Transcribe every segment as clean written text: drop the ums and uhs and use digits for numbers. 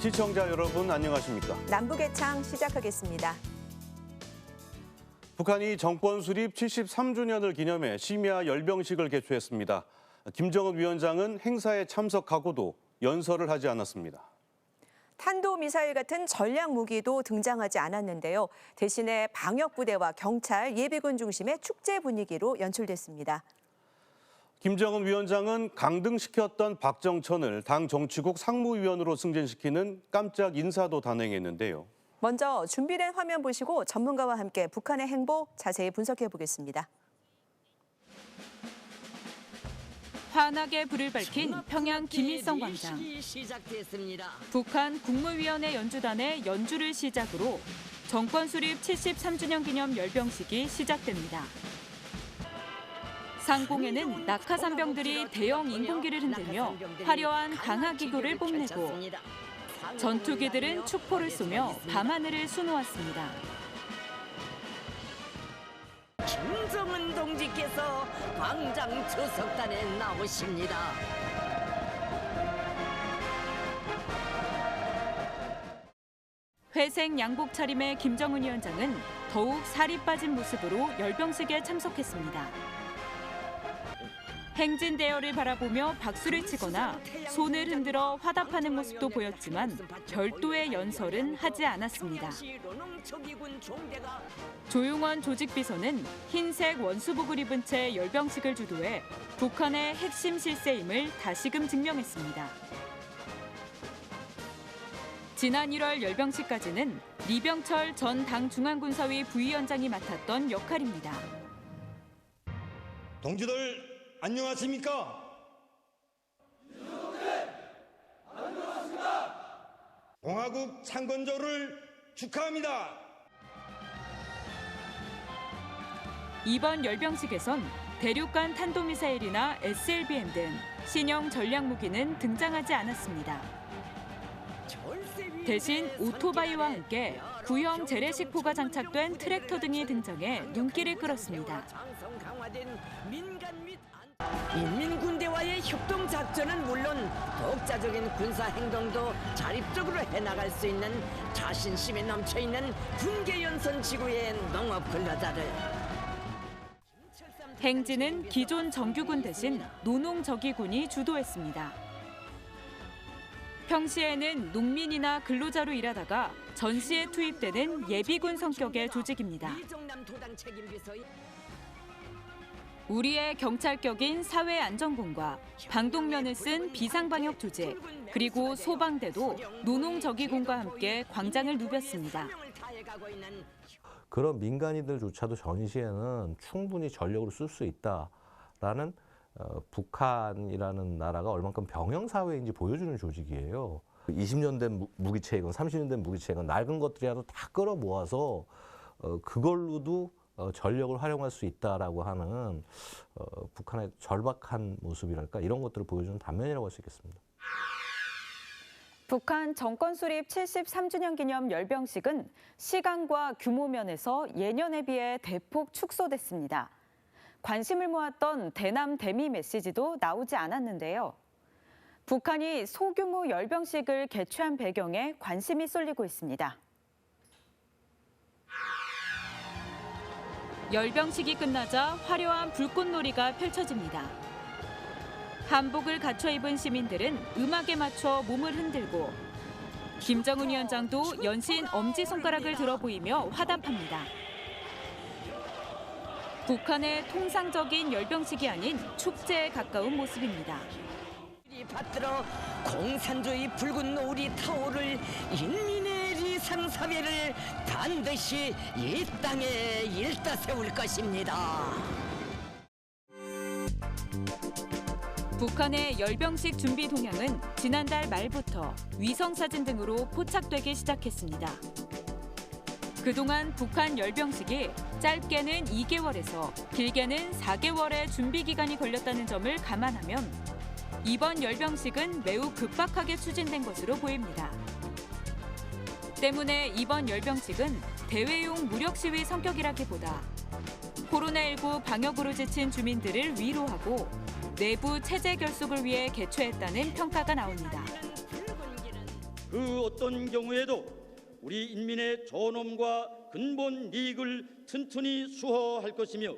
시청자 여러분 안녕하십니까? 남북의 창 시작하겠습니다. 북한이 정권 수립 73주년을 기념해 심야 열병식을 개최했습니다. 김정은 위원장은 행사에 참석하고도 연설을 하지 않았습니다. 탄도미사일 같은 전략 무기도 등장하지 않았는데요. 대신에 방역부대와 경찰, 예비군 중심의 축제 분위기로 연출됐습니다. 김정은 위원장은 강등시켰던 박정천을 당 정치국 상무위원으로 승진시키는 깜짝 인사도 단행했는데요. 먼저 준비된 화면 보시고 전문가와 함께 북한의 행보 자세히 분석해 보겠습니다. 환하게 불을 밝힌 평양 김일성 광장. 북한 국무위원회 연주단의 연주를 시작으로 정권 수립 73주년 기념 열병식이 시작됩니다. 상공에는 낙하산병들이 대형 인공기를 흔들며 화려한 강화기구를 뽐내고 전투기들은 축포를 쏘며 밤하늘을 수놓았습니다. 김정은 동지께서 광장 추석단에 나오십니다. 회색 양복 차림의 김정은 위원장은 더욱 살이 빠진 모습으로 열병식에 참석했습니다. 행진대열을 바라보며 박수를 치거나 손을 흔들어 화답하는 모습도 보였지만 별도의 연설은 하지 않았습니다. 조용원 조직비서는 흰색 원수복을 입은 채 열병식을 주도해 북한의 핵심 실세임을 다시금 증명했습니다. 지난 1월 열병식까지는 리병철 전 당 중앙군사위 부위원장이 맡았던 역할입니다. 동지들 안녕하십니까? 공화국 창건조를 축하합니다. 이번 열병식에선 대륙간 탄도미사일이나 SLBM 등 신형 전략무기는 등장하지 않았습니다. 대신 오토바이와 함께 구형 재래식포가 장착된 트랙터 등이 등장해 눈길을 끌었습니다. 인민군대와의 협동작전은 물론 독자적인 군사행동도 자립적으로 해나갈 수 있는 자신심에 넘쳐있는 군계연선 지구의 농업근로자들. 행진은 기존 정규군 대신 노농저기군이 주도했습니다. 평시에는 농민이나 근로자로 일하다가 전시에 투입되는 예비군 성격의 조직입니다. 우리의 경찰격인 사회안전군과 방독면을 쓴 비상방역 조직, 그리고 소방대도 노농저기군과 함께 광장을 누볐습니다. 그런 민간인들조차도 전시에는 충분히 전력으로 쓸 수 있다라는 북한이라는 나라가 얼만큼 병영사회인지 보여주는 조직이에요. 20년 된 무기체계건 30년 된 무기체계건 낡은 것들이라도 다 끌어모아서 그걸로도 전력을 활용할 수 있다라고 하는 북한의 절박한 모습이랄까 이런 것들을 보여주는 단면이라고 할 수 있겠습니다. 북한 정권 수립 73주년 기념 열병식은 시간과 규모 면에서 예년에 비해 대폭 축소됐습니다. 관심을 모았던 대남 대미 메시지도 나오지 않았는데요. 북한이 소규모 열병식을 개최한 배경에 관심이 쏠리고 있습니다. 열병식이 끝나자 화려한 불꽃놀이가 펼쳐집니다. 한복을 갖춰 입은 시민들은 음악에 맞춰 몸을 흔들고 김정은 위원장도 연신 엄지손가락을 들어 보이며 화답합니다. 북한의 통상적인 열병식이 아닌 축제에 가까운 모습입니다. 받들어 공산주의 붉은 노을이 타오를 인민의 리상사회를 반드시 이 땅에 일다 세울 것입니다. 북한의 열병식 준비 동향은 지난달 말부터 위성사진 등으로 포착되기 시작했습니다. 그동안 북한 열병식이 짧게는 2개월에서 길게는 4개월의 준비 기간이 걸렸다는 점을 감안하면 이번 열병식은 매우 급박하게 추진된 것으로 보입니다. 때문에 이번 열병식은 대외용 무력 시위 성격이라기보다 코로나19 방역으로 지친 주민들을 위로하고 내부 체제 결속을 위해 개최했다는 평가가 나옵니다. 그 어떤 경우에도 우리 인민의 존엄과 근본 이익을 튼튼히 수호할 것이며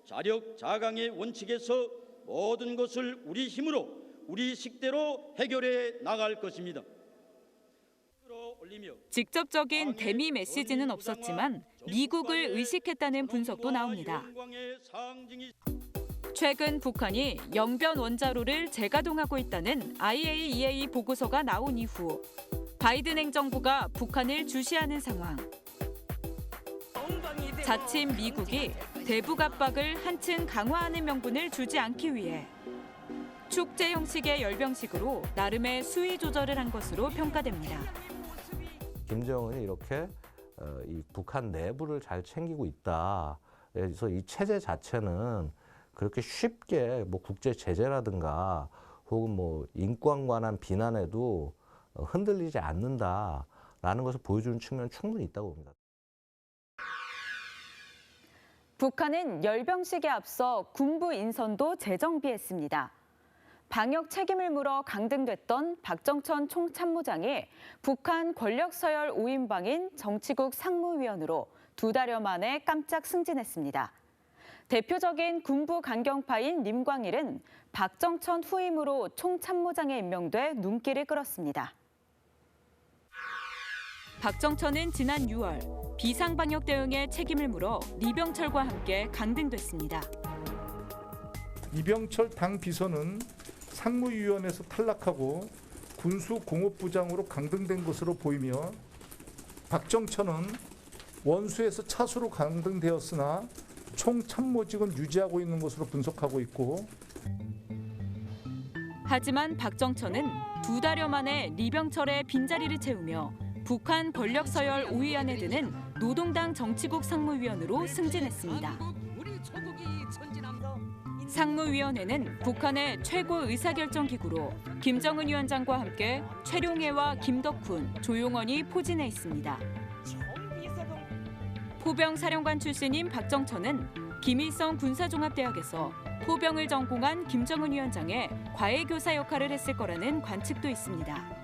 자력 자강의 원칙에서 모든 것을 우리 힘으로 우리 식대로 해결해 나갈 것입니다. 직접적인 대미 메시지는 없었지만 미국을 의식했다는 분석도 나옵니다. 최근 북한이 영변 원자로를 재가동하고 있다는 IAEA 보고서가 나온 이후 바이든 행정부가 북한을 주시하는 상황. 자칫 미국이 대북 압박을 한층 강화하는 명분을 주지 않기 위해 축제 형식의 열병식으로 나름의 수위 조절을 한 것으로 평가됩니다. 김정은이 이렇게 이 북한 내부를 잘 챙기고 있다. 그래서 이 체제 자체는 그렇게 쉽게 뭐 국제 제재라든가 혹은 뭐 인권 관한 비난에도 흔들리지 않는다라는 것을 보여주는 측면은 충분히 있다고 봅니다. 북한은 열병식에 앞서 군부 인선도 재정비했습니다. 방역 책임을 물어 강등됐던 박정천 총참모장이 북한 권력 서열 5인방인 정치국 상무위원으로 2달여 만에 깜짝 승진했습니다. 대표적인 군부 강경파인 림광일은 박정천 후임으로 총참모장에 임명돼 눈길을 끌었습니다. 박정천은 지난 6월 비상방역 대응에 책임을 물어 리병철과 함께 강등됐습니다. 리병철 당 비서는 상무위원회에서 탈락하고 군수공업부장으로 강등된 것으로 보이며 박정천은 원수에서 차수로 강등되었으나 총참모직은 유지하고 있는 것으로 분석하고 있고 하지만 박정천은 2달여 만에 리병철의 빈자리를 채우며 북한 권력 서열 5위 안에 드는 노동당 정치국 상무위원으로 승진했습니다. 상무위원회는 북한의 최고 의사결정기구로 김정은 위원장과 함께 최룡해와 김덕훈, 조용원이 포진해 있습니다. 포병사령관 출신인 박정천은 김일성 군사종합대학에서 포병을 전공한 김정은 위원장의 과외교사 역할을 했을 거라는 관측도 있습니다.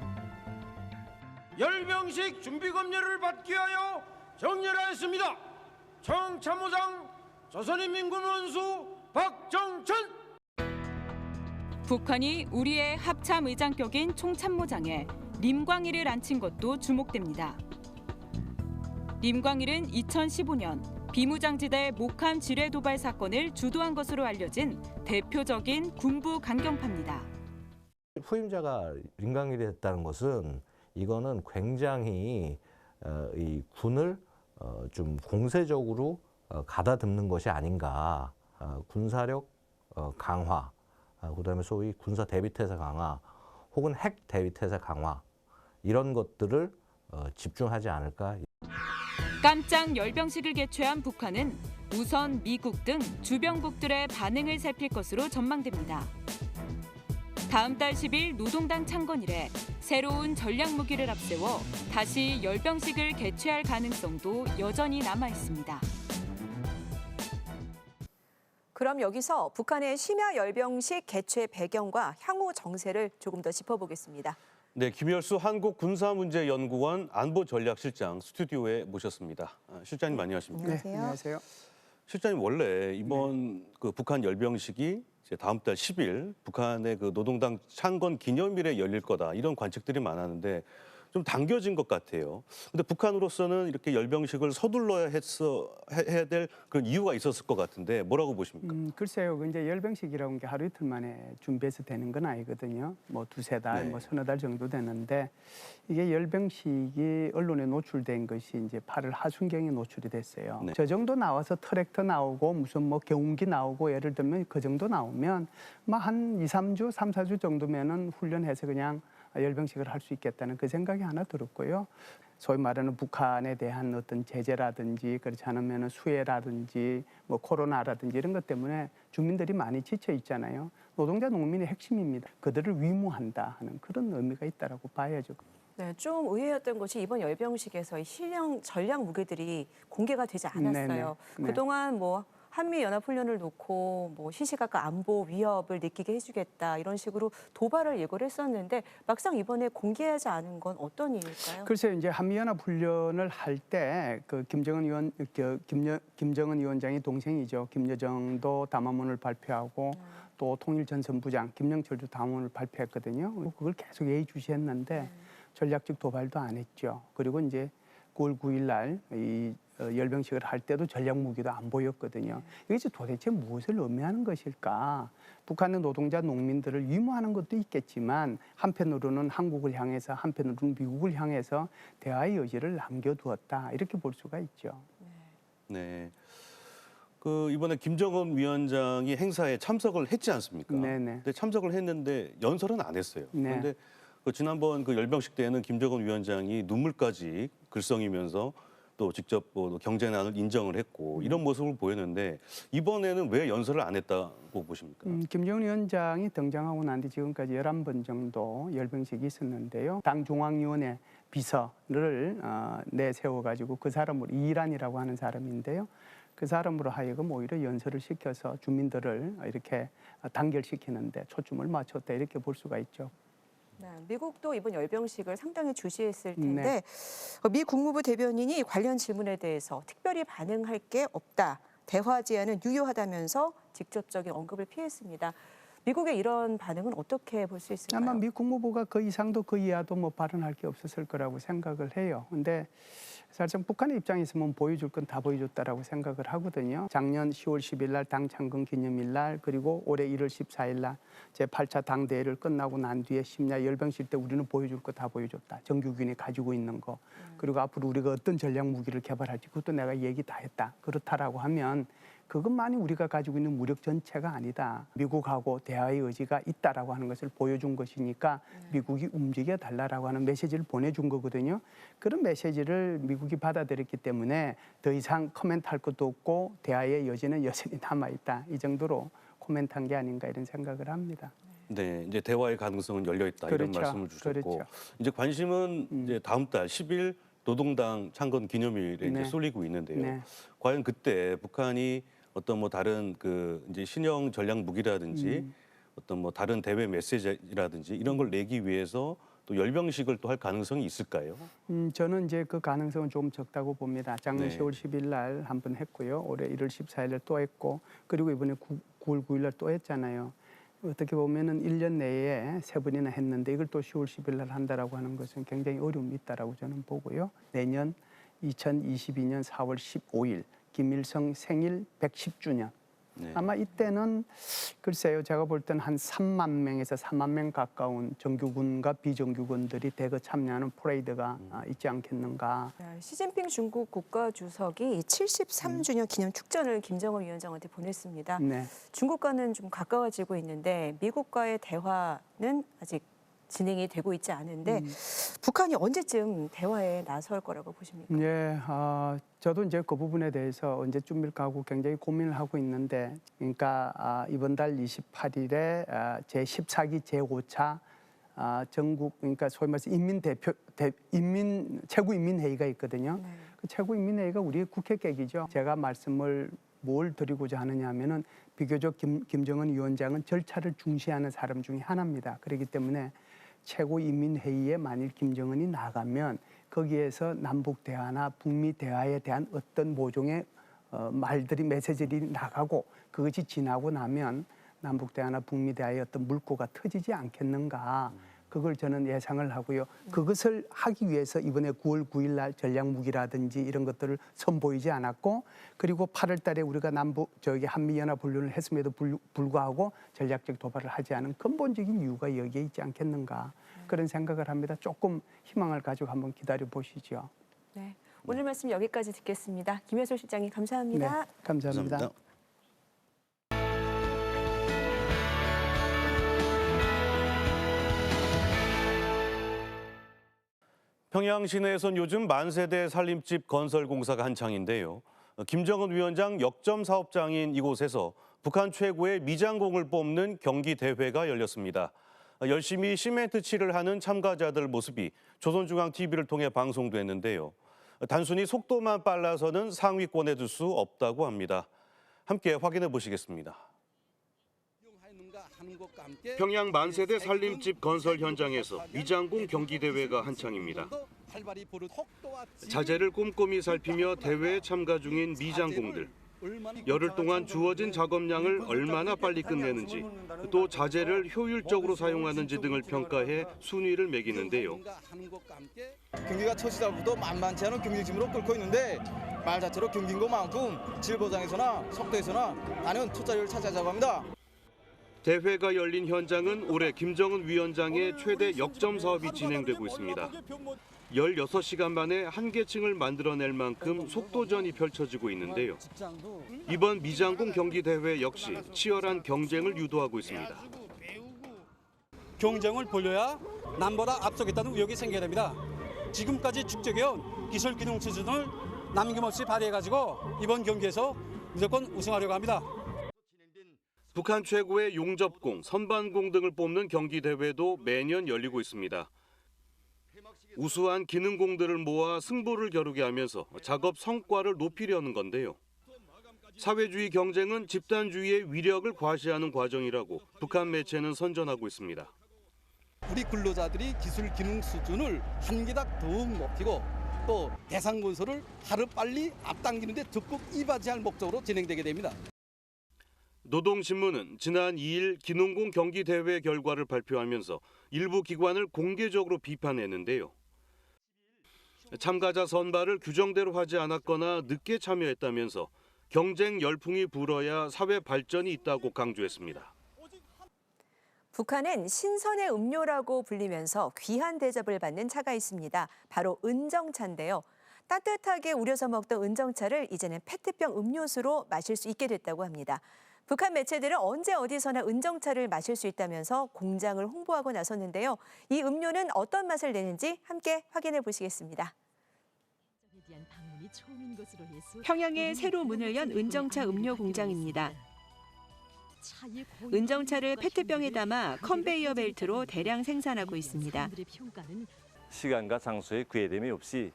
열병식 준비검열을 받기 위하여 정렬하였습니다. 총참모장 조선인민군 원수 박정천. 북한이 우리의 합참 의장격인 총참모장에 림광일을 앉힌 것도 주목됩니다. 림광일은 2015년 비무장지대 목함 지뢰 도발 사건을 주도한 것으로 알려진 대표적인 군부 강경파입니다. 후임자가 림광일이 됐다는 것은 이거는 굉장히 이 군을 좀 공세적으로 가다듬는 것이 아닌가. 군사력 강화, 그다음에 소위 군사 대비태세 강화, 혹은 핵 대비태세 강화 이런 것들을 집중하지 않을까. 깜짝 열병식을 개최한 북한은 우선 미국 등 주변국들의 반응을 살필 것으로 전망됩니다. 다음 달 10일 노동당 창건일에 새로운 전략 무기를 앞세워 다시 열병식을 개최할 가능성도 여전히 남아 있습니다. 그럼 여기서 북한의 심야 열병식 개최 배경과 향후 정세를 조금 더 짚어보겠습니다. 네, 김열수 한국군사문제연구원 안보전략실장 스튜디오에 모셨습니다. 실장님 안녕하십니까? 안녕하세요. 네, 안녕하세요. 실장님 원래 이번 그 북한 열병식이 이제 다음 달 10일 북한의 그 노동당 창건 기념일에 열릴 거다 이런 관측들이 많았는데 좀 당겨진 것 같아요. 근데 북한으로서는 이렇게 열병식을 서둘러야 해야 될 그런 이유가 있었을 것 같은데 뭐라고 보십니까? 글쎄요. 이제 열병식이라는 게 하루 이틀 만에 준비해서 되는 건 아니거든요. 뭐 두세 달, 네. 뭐 서너 달 정도 되는데 이게 열병식이 언론에 노출된 것이 이제 8월 하순경에 노출이 됐어요. 네. 저 정도 나와서 트랙터 나오고 무슨 뭐 경운기 나오고 예를 들면 그 정도 나오면 뭐 한 2, 3주, 3, 4주 정도면은 훈련해서 그냥 열병식을 할 수 있겠다는 그 생각이 하나 들었고요. 소위 말하는 북한에 대한 어떤 제재라든지 그렇지 않으면 수해라든지 뭐 코로나라든지 이런 것 때문에 주민들이 많이 지쳐 있잖아요. 노동자 농민의 핵심입니다. 그들을 위무한다 하는 그런 의미가 있다라고 봐야죠. 네, 좀 의외였던 것이 이번 열병식에서 실형 전략 무기들이 공개가 되지 않았어요. 네네. 네. 그동안 뭐 한미 연합 훈련을 놓고 뭐 시시각각 안보 위협을 느끼게 해주겠다 이런 식으로 도발을 예고를 했었는데 막상 이번에 공개하지 않은 건 어떤 이유일까요? 글쎄요, 이제 한미연합 훈련을 할 때 그 김정은 위원장이 동생이죠. 김여정도 담화문을 발표하고 또 통일전선부장 김영철도 담화문을 발표했거든요. 그걸 계속 예의주시했는데 전략적 도발도 안 했죠. 그리고 이제 9월 9일 날 이 열병식을 할 때도 전략 무기도 안 보였거든요. 이게 도대체 무엇을 의미하는 것일까? 북한의 노동자 농민들을 위무하는 것도 있겠지만 한편으로는 한국을 향해서 한편으로는 미국을 향해서 대화의 여지를 남겨두었다 이렇게 볼 수가 있죠. 네. 그 이번에 김정은 위원장이 행사에 참석을 했지 않습니까? 네네. 근데 참석을 했는데 연설은 안 했어요. 네. 그런데 그 지난번 그 열병식 때는 김정은 위원장이 눈물까지 글썽이면서 또 직접 뭐 경제난을 인정을 했고 이런 모습을 보였는데 이번에는 왜 연설을 안 했다고 보십니까? 김정은 위원장이 등장하고 난 뒤 지금까지 11번 정도 열병식이 있었는데요. 당 중앙위원회 비서를 내세워가지고 그 사람으로 이란이라고 하는 사람인데요. 그 사람으로 하여금 오히려 연설을 시켜서 주민들을 이렇게 단결시키는데 초점을 맞췄다 이렇게 볼 수가 있죠. 네, 미국도 이번 열병식을 상당히 주시했을 텐데 미 국무부 대변인이 관련 질문에 대해서 특별히 반응할 게 없다. 대화 제안은 유효하다면서 직접적인 언급을 피했습니다. 미국의 이런 반응은 어떻게 볼 수 있을까요? 아마 미 국무부가 그 이상도 그 이하도 뭐 발언할 게 없었을 거라고 생각을 해요. 근데 사실상 북한의 입장에서는 보여줄 건 다 보여줬다라고 생각을 하거든요. 작년 10월 10일 날 당 창건 기념일 날 그리고 올해 1월 14일 날 제8차 당대회를 끝나고 난 뒤에 심야 열병식 때 우리는 보여줄 거 다 보여줬다. 정규군이 가지고 있는 거. 그리고 앞으로 우리가 어떤 전략 무기를 개발할지 그것도 내가 얘기 다 했다. 그렇다라고 하면 그것만이 우리가 가지고 있는 무력 전체가 아니다. 미국하고 대화의 의지가 있다라고 하는 것을 보여준 것이니까 미국이 움직여 달라라고 하는 메시지를 보내준 거거든요. 그런 메시지를 미국이 받아들였기 때문에 더 이상 코멘트할 것도 없고 대화의 여지는 여전히 남아있다. 이 정도로 코멘트한 게 아닌가 이런 생각을 합니다. 네, 이제 대화의 가능성은 열려 있다 이런 그렇죠. 말씀을 주셨고 그렇죠. 이제 관심은 이제 다음 달 10일 노동당 창건 기념일에 네. 이제 쏠리고 있는데요. 네. 과연 그때 북한이 어떤 뭐 다른 그 이제 신형 전략 무기라든지 어떤 뭐 다른 대외 메시지라든지 이런 걸 내기 위해서 또 열병식을 또 할 가능성이 있을까요? 저는 이제 그 가능성은 좀 적다고 봅니다. 작년 네. 10월 10일 날 한 번 했고요. 올해 1월 14일 날 또 했고 그리고 이번에 9월 9일 날 또 했잖아요. 어떻게 보면은 1년 내에 3번이나 했는데 이걸 또 10월 10일 날 한다라고 하는 것은 굉장히 어려움이 있다라고 저는 보고요. 내년 2022년 4월 15일 김일성 생일 110주년. 네. 아마 이때는 글쎄요. 제가 볼 때는 한 3만 명에서 4만 명 가까운 정규군과 비정규군들이 대거 참여하는 퍼레이드가 있지 않겠는가. 시진핑 중국 국가주석이 73주년 기념 축전을 김정은 위원장한테 보냈습니다. 네. 중국과는 좀 가까워지고 있는데 미국과의 대화는 아직 진행이 되고 있지 않은데 북한이 언제쯤 대화에 나설 거라고 보십니까? 예, 저도 이제 그 부분에 대해서 언제쯤일까 하고 굉장히 고민을 하고 있는데, 그러니까 이번 달 28일에 제14기 제5차 전국, 그러니까 소위 말해서 최고인민회의가 있거든요. 네. 그 최고인민회의가 우리의 국회객이죠. 제가 말씀을 뭘 드리고자 하느냐 하면은 비교적 김정은 위원장은 절차를 중시하는 사람 중에 하나입니다. 그렇기 때문에 최고인민회의에 만일 김정은이 나가면 거기에서 남북 대화나 북미 대화에 대한 어떤 모종의 말들이 메시지들이 나가고 그것이 지나고 나면 남북 대화나 북미 대화의 어떤 물꼬가 터지지 않겠는가. 그걸 저는 예상을 하고요. 그것을 하기 위해서 이번에 9월 9일 날 전략 무기라든지 이런 것들을 선보이지 않았고 그리고 8월 달에 우리가 한미 연합 훈련을 했음에도 불구하고 전략적 도발을 하지 않은 근본적인 이유가 여기에 있지 않겠는가. 그런 생각을 합니다. 조금 희망을 가지고 한번 기다려 보시죠. 네. 오늘 말씀 여기까지 듣겠습니다. 김혜솔 실장님 감사합니다. 네, 감사합니다. 감사합니다. 평양 시내에선 요즘 만세대 살림집 건설 공사가 한창인데요. 김정은 위원장 역점 사업장인 이곳에서 북한 최고의 미장공을 뽑는 경기 대회가 열렸습니다. 열심히 시멘트 칠을 하는 참가자들 모습이 조선중앙TV를 통해 방송됐는데요. 단순히 속도만 빨라서는 상위권에 들 수 없다고 합니다. 함께 확인해 보시겠습니다. 평양 만세대 살림집 건설 현장에서 미장공 경기대회가 한창입니다. 자재를 꼼꼼히 살피며 대회에 참가 중인 미장공들. 열흘 동안 주어진 작업량을 얼마나 빨리 끝내는지, 또 자재를 효율적으로 사용하는지 등을 평가해 순위를 매기는데요. 경기가 첫 시작부터 만만치 않은 경기심으로 끌고 있는데 말 자체로 경기인 것만큼 질 보장에서나 속도에서나 많은 투자율을 차지하자고 합니다. 대회가 열린 현장은 올해 김정은 위원장의 최대 역점 사업이 진행되고 있습니다. 16시간 만에 한 계층을 만들어낼 만큼 속도전이 펼쳐지고 있는데요. 이번 미장공 경기대회 역시 치열한 경쟁을 유도하고 있습니다. 경쟁을 벌여야 남보다 앞서겠다는 의욕이 생겨야 됩니다. 지금까지 축적해온 기술 기능 수준을 남김없이 발휘해가지고 이번 경기에서 무조건 우승하려고 합니다. 북한 최고의 용접공, 선반공 등을 뽑는 경기대회도 매년 열리고 있습니다. 우수한 기능공들을 모아 승부를 겨루게 하면서 작업 성과를 높이려는 건데요. 사회주의 경쟁은 집단주의의 위력을 과시하는 과정이라고 북한 매체는 선전하고 있습니다. 우리 근로자들이 기술 기능 수준을 한 계단 더욱 높이고 또 대상 건설을 하루빨리 앞당기는 데 적극 이바지할 목적으로 진행되게 됩니다. 노동신문은 지난 2일 기능공 경기대회 결과를 발표하면서 일부 기관을 공개적으로 비판했는데요. 참가자 선발을 규정대로 하지 않았거나 늦게 참여했다면서 경쟁 열풍이 불어야 사회 발전이 있다고 강조했습니다. 북한엔 신선의 음료라고 불리면서 귀한 대접을 받는 차가 있습니다. 바로 은정차인데요. 따뜻하게 우려서 먹던 은정차를 이제는 페트병 음료수로 마실 수 있게 됐다고 합니다. 북한 매체들은 언제 어디서나 은정차를 마실 수 있다면서 공장을 홍보하고 나섰는데요. 이 음료는 어떤 맛을 내는지 함께 확인해 보시겠습니다. 평양에 새로 문을 연 은정차 음료 공장입니다. 은정차를 페트병에 담아 컨베이어 벨트로 대량 생산하고 있습니다. 시간과 장소에 구애됨이 없이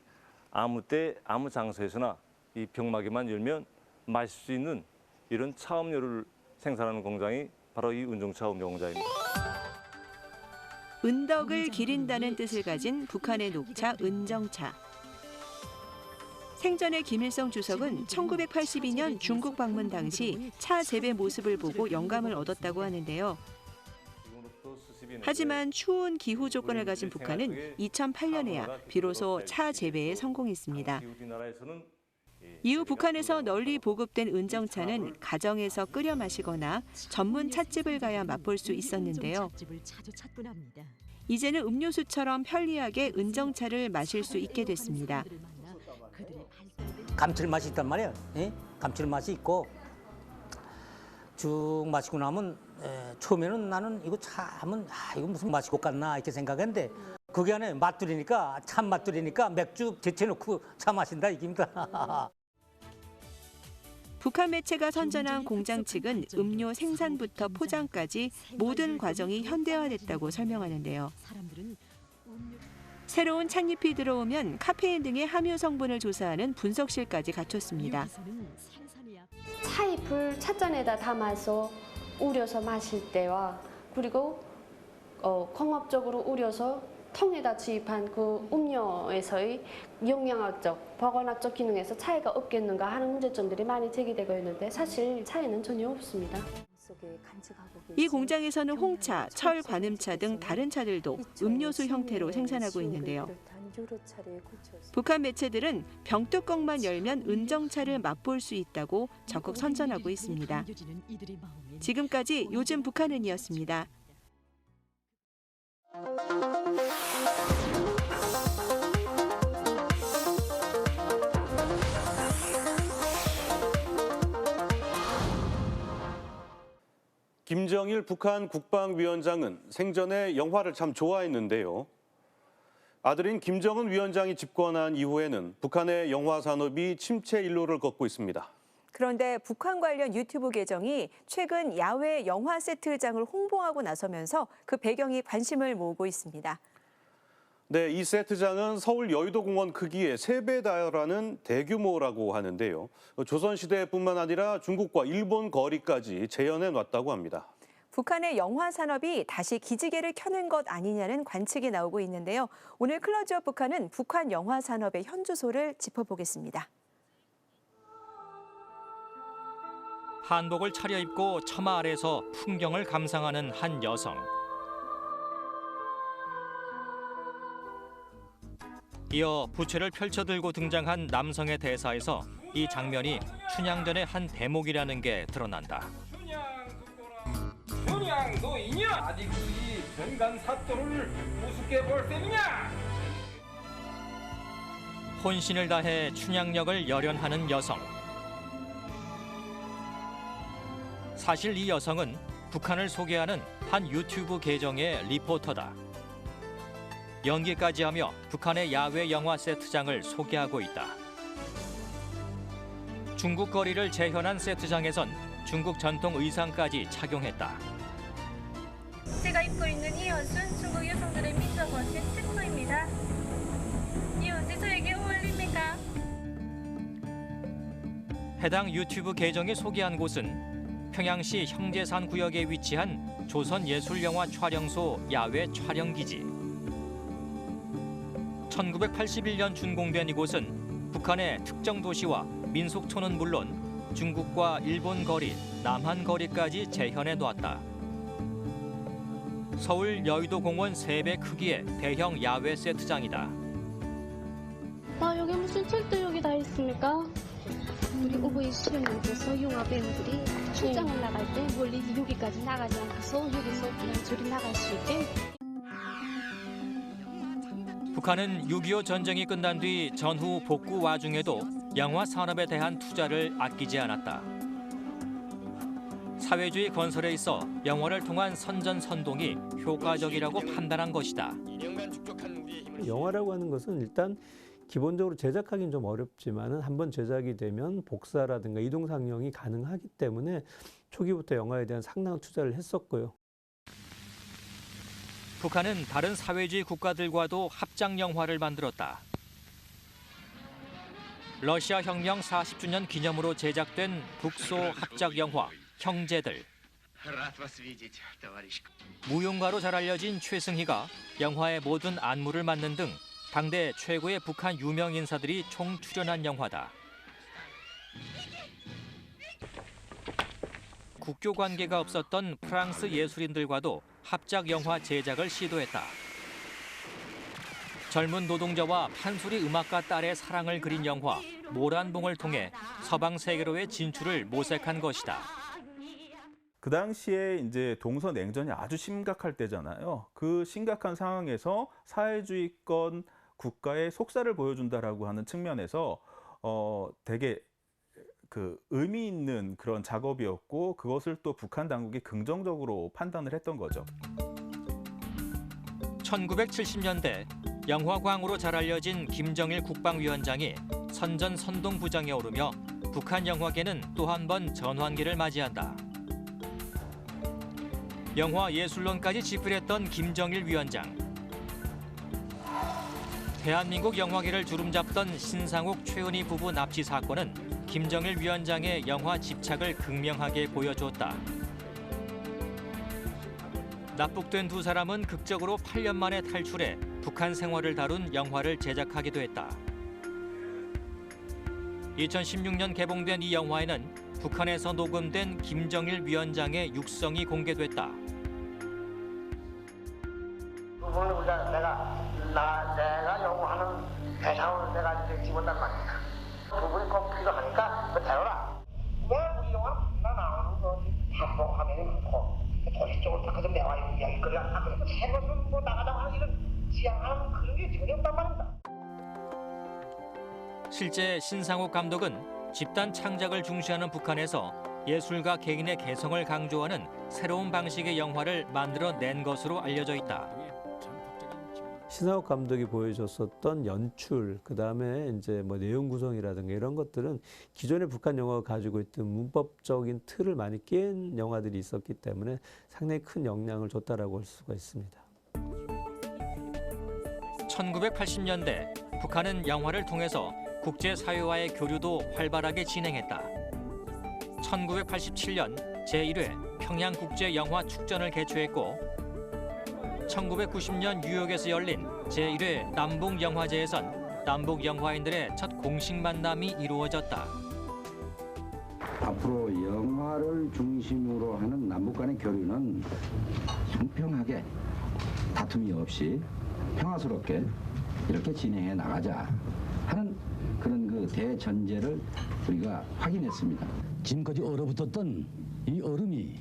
아무 때 아무 장소에서나 이 병마개만 열면 마실 수 있는 이런 차 음료를 생산하는 공장이 바로 이 은정차 음료 공장입니다. 은덕을 기린다는 뜻을 가진 북한의 녹차 은정차. 생전에 김일성 주석은 1982년 중국 방문 당시 차 재배 모습을 보고 영감을 얻었다고 하는데요. 하지만 추운 기후 조건을 가진 북한은 2008년에야 비로소 차 재배에 성공했습니다. 이후 북한에서 널리 보급된 은정차는 가정에서 끓여 마시거나 전문 찻집을 가야 맛볼 수 있었는데요. 이제는 음료수처럼 편리하게 은정차를 마실 수 있게 됐습니다. 감칠맛이 있단 말이에요. 예? 감칠맛이 있고 쭉 마시고 나면 처음에는 나는 이거 차면 이거 무슨 맛이 것 같나 이렇게 생각했는데 그게 안에 맛들이니까 참 맛들이니까 맥주 제쳐놓고 차 마신다 이깁니다. 북한 매체가 선전한 공장 측은 음료 생산부터 포장까지 모든 과정이 현대화됐다고 설명하는데요. 새로운 찻잎이 들어오면 카페인 등의 함유 성분을 조사하는 분석실까지 갖췄습니다. 차잎을 찻잔에다 담아서 우려서 마실 때와 그리고 공업적으로 우려서 통에다 주입한 그 음료에서의 영양학적, 보관학적 기능에서 차이가 없겠는가 하는 문제점들이 많이 제기되고 있는데 사실 차이는 전혀 없습니다. 이 공장에서는 홍차, 철 관음차 등 다른 차들도 음료수 형태로 생산하고 있는데요. 북한 매체들은 병뚜껑만 열면 은정차를 맛볼 수 있다고 적극 선전하고 있습니다. 지금까지 요즘 북한은이었습니다. 김정일 북한 국방위원장은 생전에 영화를 참 좋아했는데요. 아들인 김정은 위원장이 집권한 이후에는 북한의 영화 산업이 침체 일로를 걷고 있습니다. 그런데 북한 관련 유튜브 계정이 최근 야외 영화 세트장을 홍보하고 나서면서 그 배경이 관심을 모으고 있습니다. 네, 이 세트장은 서울 여의도공원 크기의 3배 달하는 대규모라고 하는데요. 조선시대뿐만 아니라 중국과 일본 거리까지 재현해 놨다고 합니다. 북한의 영화 산업이 다시 기지개를 켜는 것 아니냐는 관측이 나오고 있는데요. 오늘 클로즈업 북한은 북한 영화 산업의 현주소를 짚어보겠습니다. 한복을 차려입고 처마 아래서 풍경을 감상하는 한 여성. 이어 부채를 펼쳐들고 등장한 남성의 대사에서 이 장면이 춘향전의 한 대목이라는 게 드러난다. 춘향 노이냐? 아직 이 변간 사또를 우습게 볼 셈이냐? 혼신을 다해 춘향역을 열연하는 여성. 사실 이 여성은 북한을 소개하는 한 유튜브 계정의 리포터다. 연기까지 하며 북한의 야외 영화 세트장을 소개하고 있다. 중국 거리를 재현한 세트장에선 중국 전통 의상까지 착용했다. 제가 입고 있는 이 옷은 중국 여성들의 민족 옷인 체코입니다. 이 옷이 저에게 어울립니까? 해당 유튜브 계정이 소개한 곳은 평양시 형제산 구역에 위치한 조선예술영화 촬영소 야외 촬영기지. 1981년 준공된 이곳은 북한의 특정 도시와 민속촌은 물론 중국과 일본 거리, 남한 거리까지 재현해 놓았다. 서울 여의도공원 3배 크기의 대형 야외 세트장이다. 여기 무슨 철도역이 다 있습니까? 우리 오버이 수련님께서 영화 배우들이 출장을 나갈 때 멀리 여기까지 나가지 않고서 여기서 그냥 저리 나갈 수 있게. 북한은 6.25 전쟁이 끝난 뒤 전후 복구 와중에도 영화 산업에 대한 투자를 아끼지 않았다. 사회주의 건설에 있어 영화를 통한 선전선동이 효과적이라고 판단한 것이다. 영화라고 하는 것은 일단 기본적으로 제작하기는 좀 어렵지만 한번 제작이 되면 복사라든가 이동 상영이 가능하기 때문에 초기부터 영화에 대한 상당한 투자를 했었고요. 북한은 다른 사회주의 국가들과도 합작 영화를 만들었다. 러시아 혁명 40주년 기념으로 제작된 북소 합작 영화 형제들. 무용가로 잘 알려진 최승희가 영화의 모든 안무를 맡는 등 당대 최고의 북한 유명 인사들이 총 출연한 영화다. 국교 관계가 없었던 프랑스 예술인들과도 합작 영화 제작을 시도했다. 젊은 노동자와 판소리 음악가 딸의 사랑을 그린 영화 모란봉을 통해 서방 세계로의 진출을 모색한 것이다. 그 당시에 이제 동서 냉전이 아주 심각할 때잖아요. 그 심각한 상황에서 사회주의권 국가의 속살을 보여준다라고 하는 측면에서 되게 그 의미 있는 그런 작업이었고 그것을 또 북한 당국이 긍정적으로 판단을 했던 거죠. 1970년대 영화광으로 잘 알려진 김정일 국방위원장이 선전선동부장에 오르며 북한 영화계는 또 한 번 전환기를 맞이한다. 영화 예술론까지 집필했던 김정일 위원장. 대한민국 영화계를 주름잡던 신상욱 최은희 부부 납치 사건은 김정일 위원장의 영화 집착을 극명하게 보여주었다. 납북된 두 사람은 극적으로 8년 만에 탈출해 북한 생활을 다룬 영화를 제작하기도 했다. 2016년 개봉된 이 영화에는 북한에서 녹음된 김정일 위원장의 육성이 공개됐다. 그분을 내가 요구하는 대상을 내가 이제 집었단 말이야. 그분이 꼭 필요하니까 데려라. 왜 우리 영화 나 나오는 거 한복 화면이 많고 도시적으로 딱 그저 매화 이야기거리가 다 그렇고 새 것은 뭐 나가자고 하는 이런 지향하는 그런 게 전혀 없단 말입니다. 실제 신상욱 감독은 집단 창작을 중시하는 북한에서 예술가 개인의 개성을 강조하는 새로운 방식의 영화를 만들어낸 것으로 알려져 있다. 신상욱 감독이 보여줬었던 연출, 그다음에 이제 뭐 내용 구성이라든가 이런 것들은 기존의 북한 영화가 가지고 있던 문법적인 틀을 많이 깬 영화들이 있었기 때문에 상당히 큰 영향을 줬다라고 할 수가 있습니다. 1980년대 북한은 영화를 통해서 국제사회와의 교류도 활발하게 진행했다. 1987년 제1회 평양국제영화축전을 개최했고 1990년 뉴욕에서 열린 제1회 남북영화제에선 남북 영화인들의 첫 공식 만남이 이루어졌다. 앞으로 영화를 중심으로 하는 남북 간의 교류는 평평하게 다툼이 없이 평화스럽게 이렇게 진행해 나가자 하는 그런 그 대전제를 우리가 확인했습니다. 지금까지 얼어붙었던 이 얼음이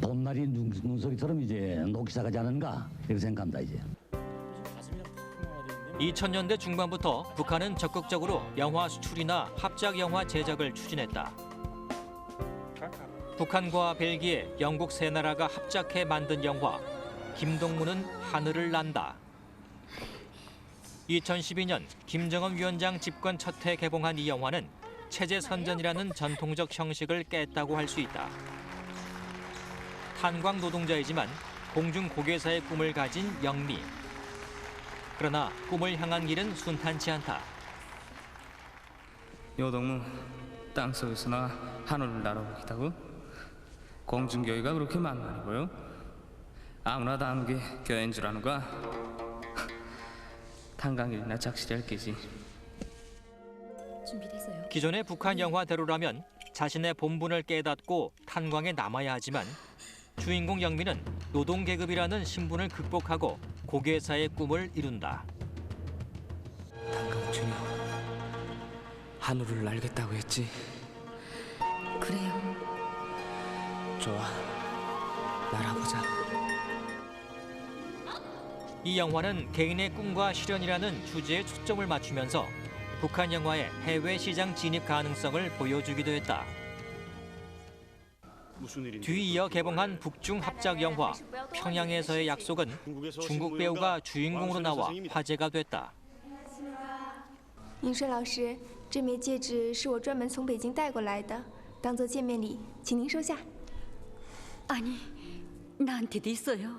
봄날이 눈속이처럼 이제 녹기 시작하지 않은가 이렇게 생각합니다. 이제. 2000년대 중반부터 북한은 적극적으로 영화 수출이나 합작 영화 제작을 추진했다. 북한과 벨기에, 영국 세 나라가 합작해 만든 영화 김동무는 하늘을 난다. 2012년 김정은 위원장 집권 첫 해 개봉한 이 영화는 체제 선전이라는 전통적 형식을 깼다고 할 수 있다. 탄광 노동자이지만 공중 고개사의 꿈을 가진 영미. 그러나 꿈을 향한 길은 순탄치 않다. 요동무 땅속에서나 하늘을 날아오기다고? 공중교회가 그렇게 만만이고요? 아무나 다 하는 게 교회인 줄 아는가? 탄광일이나 착실할 게지. 준비됐어요. 기존의 북한 영화대로라면 자신의 본분을 깨닫고 탄광에 남아야 하지만 주인공 영미는 노동계급이라는 신분을 극복하고 고개사의 꿈을 이룬다. 탄광준이 하늘을 날겠다고 했지? 그래요. 좋아, 날아보자. 이 영화는 개인의 꿈과 실현이라는 주제에 초점을 맞추면서 북한 영화의 해외 시장 진입 가능성을 보여주기도 했다. 뒤이어 개봉한 북중 합작 영화 평양에서의 약속은 중국 배우가 주인공으로 나와 화제가 됐다. 宁水老师，这枚戒指是我专门从北京带过来的，当做见面礼，请您收下。 아니, 나한테도 있어요.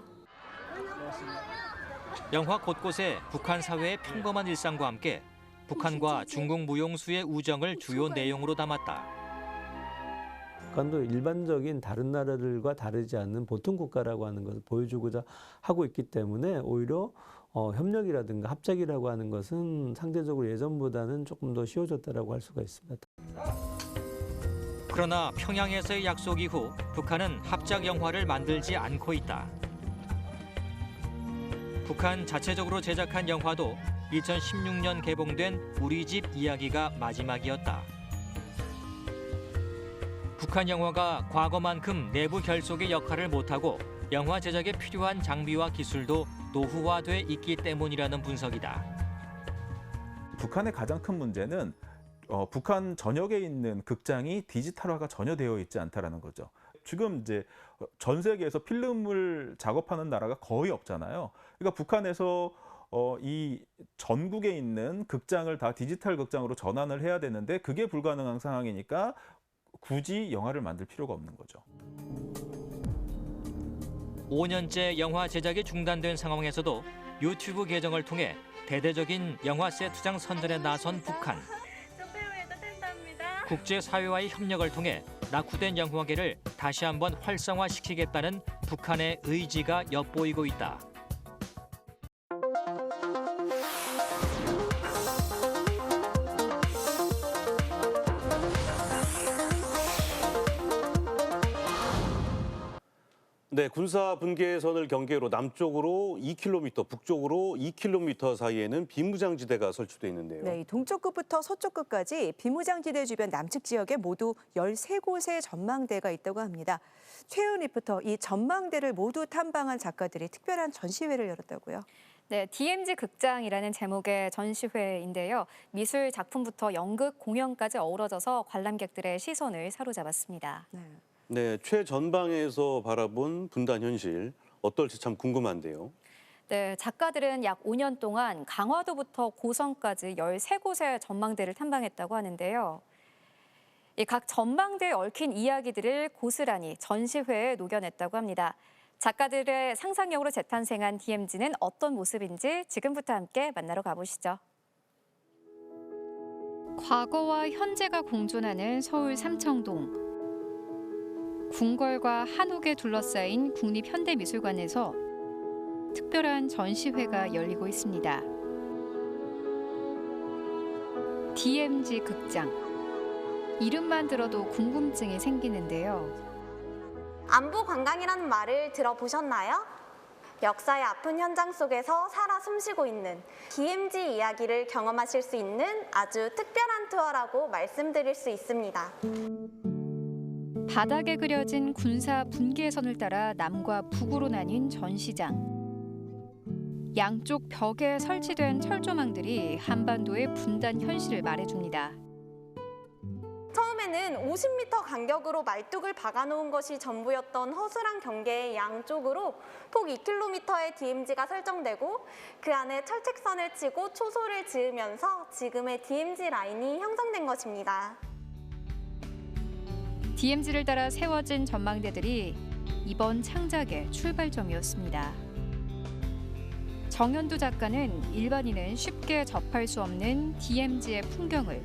영화 곳곳에 북한 사회의 평범한 일상과 함께 북한과 중국 무용수의 우정을 주요 내용으로 담았다. 북한도 일반적인 다른 나라들과 다르지 않는 보통 국가라고 하는 것을 보여주고자 하고 있기 때문에 오히려 협력이라든가 합작이라고 하는 것은 상대적으로 예전보다는 조금 더 쉬워졌다라고 할 수가 있습니다. 그러나 평양에서의 약속 이후 북한은 합작 영화를 만들지 않고 있다. 북한 자체적으로 제작한 영화도 2016년 개봉된 우리 집 이야기가 마지막이었다. 북한 영화가 과거만큼 내부 결속의 역할을 못하고 영화 제작에 필요한 장비와 기술도 노후화돼 있기 때문이라는 분석이다. 북한의 가장 큰 문제는 북한 전역에 있는 극장이 디지털화가 전혀 되어 있지 않다라는 거죠. 지금 이제 전 세계에서 필름을 작업하는 나라가 거의 없잖아요. 그러니까 북한에서 이 전국에 있는 극장을 다 디지털 극장으로 전환을 해야 되는데 그게 불가능한 상황이니까 굳이 영화를 만들 필요가 없는 거죠. 5년째 영화 제작이 중단된 상황에서도 유튜브 계정을 통해 대대적인 영화 세트장 선전에 나선 북한. 국제사회와의 협력을 통해 낙후된 영화계를 다시 한번 활성화시키겠다는 북한의 의지가 엿보이고 있다. 네, 군사 분계선을 경계로 남쪽으로 2km, 북쪽으로 2km 사이에는 비무장지대가 설치돼 있는데요. 네, 동쪽 끝부터 서쪽 끝까지 비무장지대 주변 남측 지역에 모두 13곳의 전망대가 있다고 합니다. 최은 리포터, 이 전망대를 모두 탐방한 작가들이 특별한 전시회를 열었다고요? 네, DMZ 극장이라는 제목의 전시회인데요. 미술 작품부터 연극, 공연까지 어우러져서 관람객들의 시선을 사로잡았습니다. 네, 최전방에서 바라본 분단 현실 어떨지 참 궁금한데요. 네, 작가들은 약 5년 동안 강화도부터 고성까지 13곳의 전망대를 탐방했다고 하는데요. 각 전망대에 얽힌 이야기들을 고스란히 전시회에 녹여냈다고 합니다. 작가들의 상상력으로 재탄생한 DMZ는 어떤 모습인지 지금부터 함께 만나러 가보시죠. 과거와 현재가 공존하는 서울 삼청동. 궁궐과 한옥에 둘러싸인 국립현대미술관에서 특별한 전시회가 열리고 있습니다. DMZ 극장. 이름만 들어도 궁금증이 생기는데요. 안부 관광이라는 말을 들어보셨나요? 역사의 아픈 현장 속에서 살아 숨쉬고 있는 DMZ 이야기를 경험하실 수 있는 아주 특별한 투어라고 말씀드릴 수 있습니다. 바닥에 그려진 군사 분계선을 따라 남과 북으로 나뉜 전시장. 양쪽 벽에 설치된 철조망들이 한반도의 분단 현실을 말해줍니다. 처음에는 50m 간격으로 말뚝을 박아놓은 것이 전부였던 허술한 경계의 양쪽으로 폭 2km의 DMZ가 설정되고 그 안에 철책선을 치고 초소를 지으면서 지금의 DMZ 라인이 형성된 것입니다. DMZ를 따라 세워진 전망대들이 이번 창작의 출발점이었습니다. 정현두 작가는 일반인은 쉽게 접할 수 없는 DMZ의 풍경을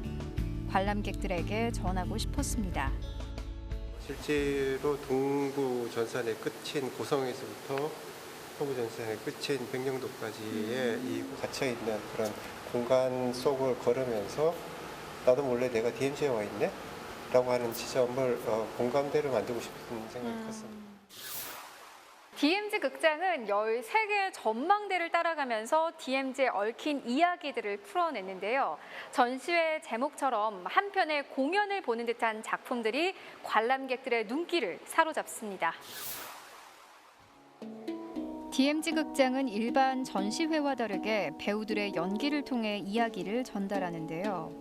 관람객들에게 전하고 싶었습니다. 실제로 동구 전선의 끝인 고성에서부터 서부 전선의 끝인 백령도까지의 이 갇혀있는 그런 공간 속을 걸으면서 나도 몰래 내가 DMZ에 와 있네? 라고 하는 지점을 공감대를 만들고 싶은 생각이 컸습니다. DMZ 극장은 13개의 전망대를 따라가면서 DMZ에 얽힌 이야기들을 풀어냈는데요. 전시회 제목처럼 한편의 공연을 보는 듯한 작품들이 관람객들의 눈길을 사로잡습니다. DMZ 극장은 일반 전시회와 다르게 배우들의 연기를 통해 이야기를 전달하는데요.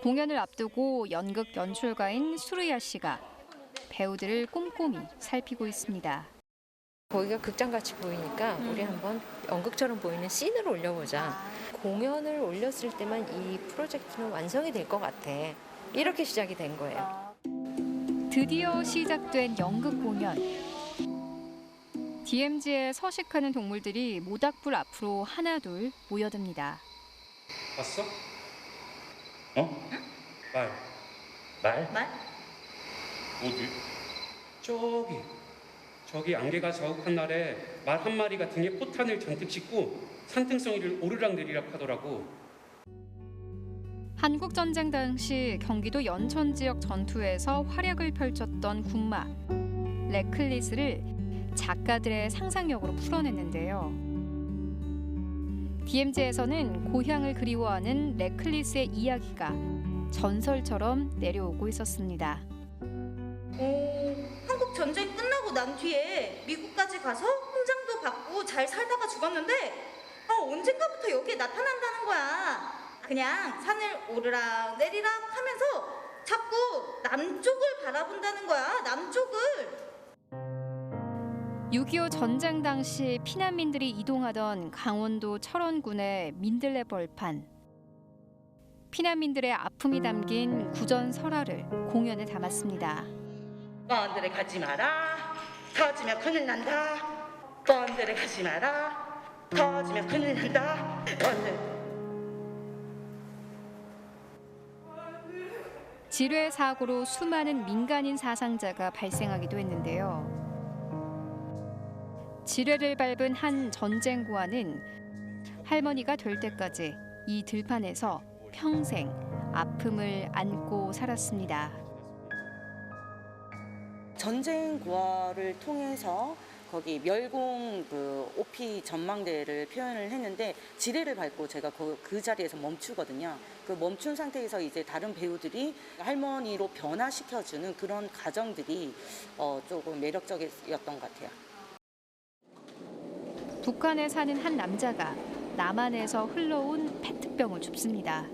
공연을 앞두고 연극 연출가인 수르야 씨가 배우들을 꼼꼼히 살피고 있습니다. 거기가 극장같이 보이니까 우리 한번 연극처럼 보이는 씬을 올려보자. 공연을 올렸을 때만 이 프로젝트는 완성이 될 것 같아. 이렇게 시작이 된 거예요. 드디어 시작된 연극 공연. DMZ에 서식하는 동물들이 모닥불 앞으로 하나둘 모여듭니다. 봤어? 어? 말. 말? 말? 어디? 저기 안개가 자욱한 날에 말 한 마리가 등에 포탄을 잔뜩 싣고 산등성 위를 오르락내리락 하더라고. 한국전쟁 당시 경기도 연천 지역 전투에서 활약을 펼쳤던 군마 레클리스를 작가들의 상상력으로 풀어냈는데요. DMZ에서는 고향을 그리워하는 레클리스의 이야기가 전설처럼 내려오고 있었습니다. 한국 전쟁 끝나고 난 뒤에 미국까지 가서 훈장도 받고 잘 살다가 죽었는데 언젠가부터 여기에 나타난다는 거야. 그냥 산을 오르락 내리락 하면서 자꾸 남쪽을 바라본다는 거야. 남쪽을. 6.25 전쟁 당시 피난민들이 이동하던 강원도 철원군의 민들레 벌판. 피난민들의 아픔이 담긴 구전 설화를 공연에 담았습니다. 뻔들에 가지 마라. 터지면 큰일 난다. 뻔들에 가지 마라. 터지면 큰일 난다. 뻔들. 지뢰 사고로 수많은 민간인 사상자가 발생하기도 했는데요. 지뢰를 밟은 한 전쟁 고아는 할머니가 될 때까지 이 들판에서 평생 아픔을 안고 살았습니다. 전쟁 고아를 통해서 거기 멸공 OP 전망대를 표현을 했는데 지뢰를 밟고 제가 그 자리에서 멈추거든요. 그 멈춘 상태에서 이제 다른 배우들이 할머니로 변화시켜주는 그런 과정들이 조금 매력적이었던 것 같아요. 북한에 사는 한 남자가 남한에서 흘러온 페트병을 줍습니다.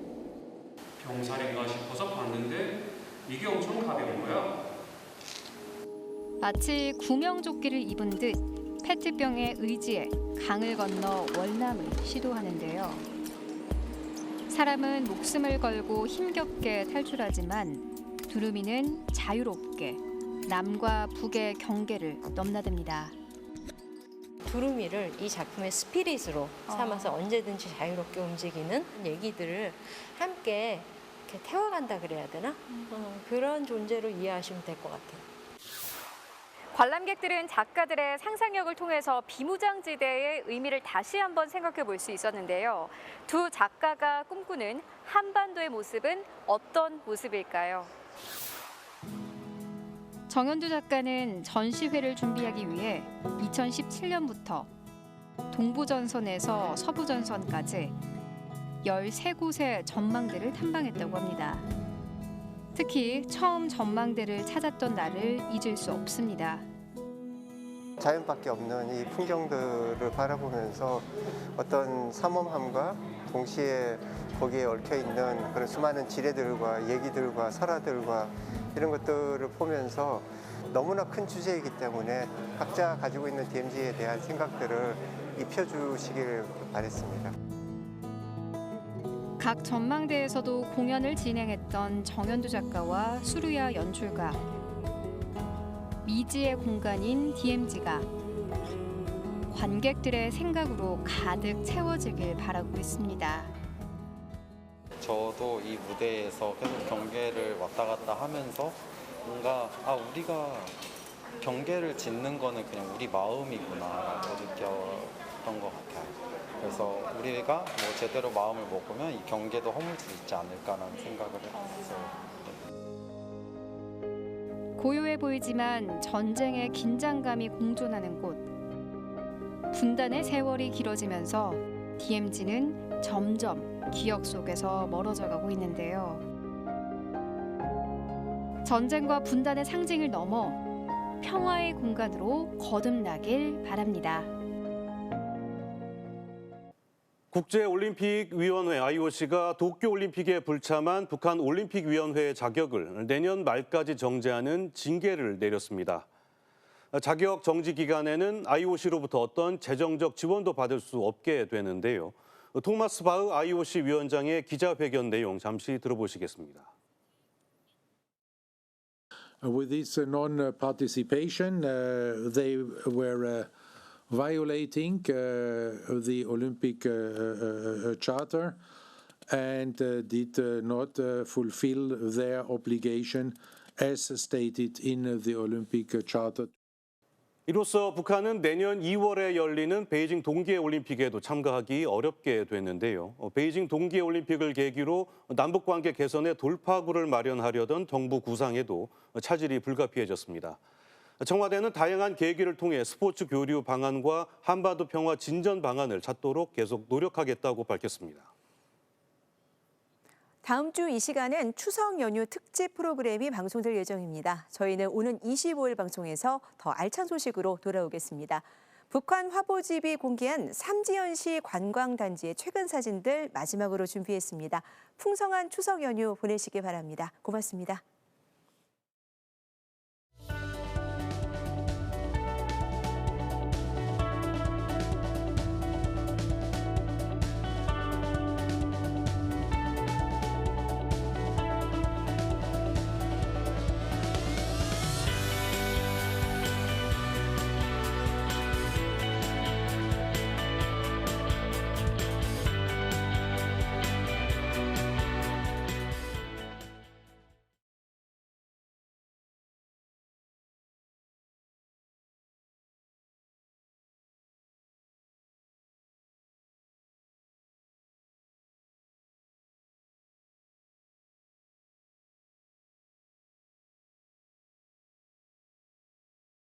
병살인가 싶어서 봤는데 이게 엄청 가벼운 거야. 마치 구명조끼를 입은 듯 페트병에 의지해 강을 건너 월남을 시도하는데요. 사람은 목숨을 걸고 힘겹게 탈출하지만 두루미는 자유롭게 남과 북의 경계를 넘나듭니다. 두루미를 이 작품의 스피릿으로 삼아서 언제든지 자유롭게 움직이는 얘기들을 함께 이렇게 태워간다 그래야 되나? 그런 존재로 이해하시면 될 것 같아요. 관람객들은 작가들의 상상력을 통해서 비무장지대의 의미를 다시 한번 생각해 볼 수 있었는데요. 두 작가가 꿈꾸는 한반도의 모습은 어떤 모습일까요? 정현두 작가는 전시회를 준비하기 위해 2017년부터 동부전선에서 서부전선까지 13곳의 전망대를 탐방했다고 합니다. 특히 처음 전망대를 찾았던 날을 잊을 수 없습니다. 자연밖에 없는 이 풍경들을 바라보면서 어떤 삼엄함과 동시에 거기에 얽혀있는 그런 수많은 지뢰들과 얘기들과 설화들과 이런 것들을 보면서 너무나 큰 주제이기 때문에 각자 가지고 있는 DMZ에 대한 생각들을 입혀주시길 바랬습니다. 각 전망대에서도 공연을 진행했던 정현두 작가와 수루야 연출가, 미지의 공간인 DMZ가 관객들의 생각으로 가득 채워지길 바라고 있습니다. 저도 이 무대에서 계속 경계를 왔다 갔다 하면서 뭔가 우리가 경계를 짓는 거는 그냥 우리 마음이구나라고 느꼈던 것 같아요. 그래서 우리가 뭐 제대로 마음을 먹으면 이 경계도 허물 수 있지 않을까라는 생각을 했어요. 고요해 보이지만 전쟁의 긴장감이 공존하는 곳. 분단의 세월이 길어지면서 DMZ는 점점 기억 속에서 멀어져 가고 있는데요. 전쟁과 분단의 상징을 넘어 평화의 공간으로 거듭나길 바랍니다. 국제올림픽위원회 IOC가 도쿄올림픽에 불참한 북한올림픽위원회의 자격을 내년 말까지 정지하는 징계를 내렸습니다. 자격 정지 기간에는 IOC로부터 어떤 재정적 지원도 받을 수 없게 되는데요. 토마스 바흐 IOC 위원장의 기자회견 내용 잠시 들어보시겠습니다. With this non-participation, they were violating the Olympic Charter and did not fulfill their obligation as stated in the Olympic Charter. 이로써 북한은 내년 2월에 열리는 베이징 동계올림픽에도 참가하기 어렵게 됐는데요. 베이징 동계올림픽을 계기로 남북관계 개선의 돌파구를 마련하려던 정부 구상에도 차질이 불가피해졌습니다. 청와대는 다양한 계기를 통해 스포츠 교류 방안과 한반도 평화 진전 방안을 찾도록 계속 노력하겠다고 밝혔습니다. 다음 주 이 시간은 추석 연휴 특집 프로그램이 방송될 예정입니다. 저희는 오는 25일 방송에서 더 알찬 소식으로 돌아오겠습니다. 북한 화보집이 공개한 삼지연시 관광단지의 최근 사진들 마지막으로 준비했습니다. 풍성한 추석 연휴 보내시기 바랍니다. 고맙습니다.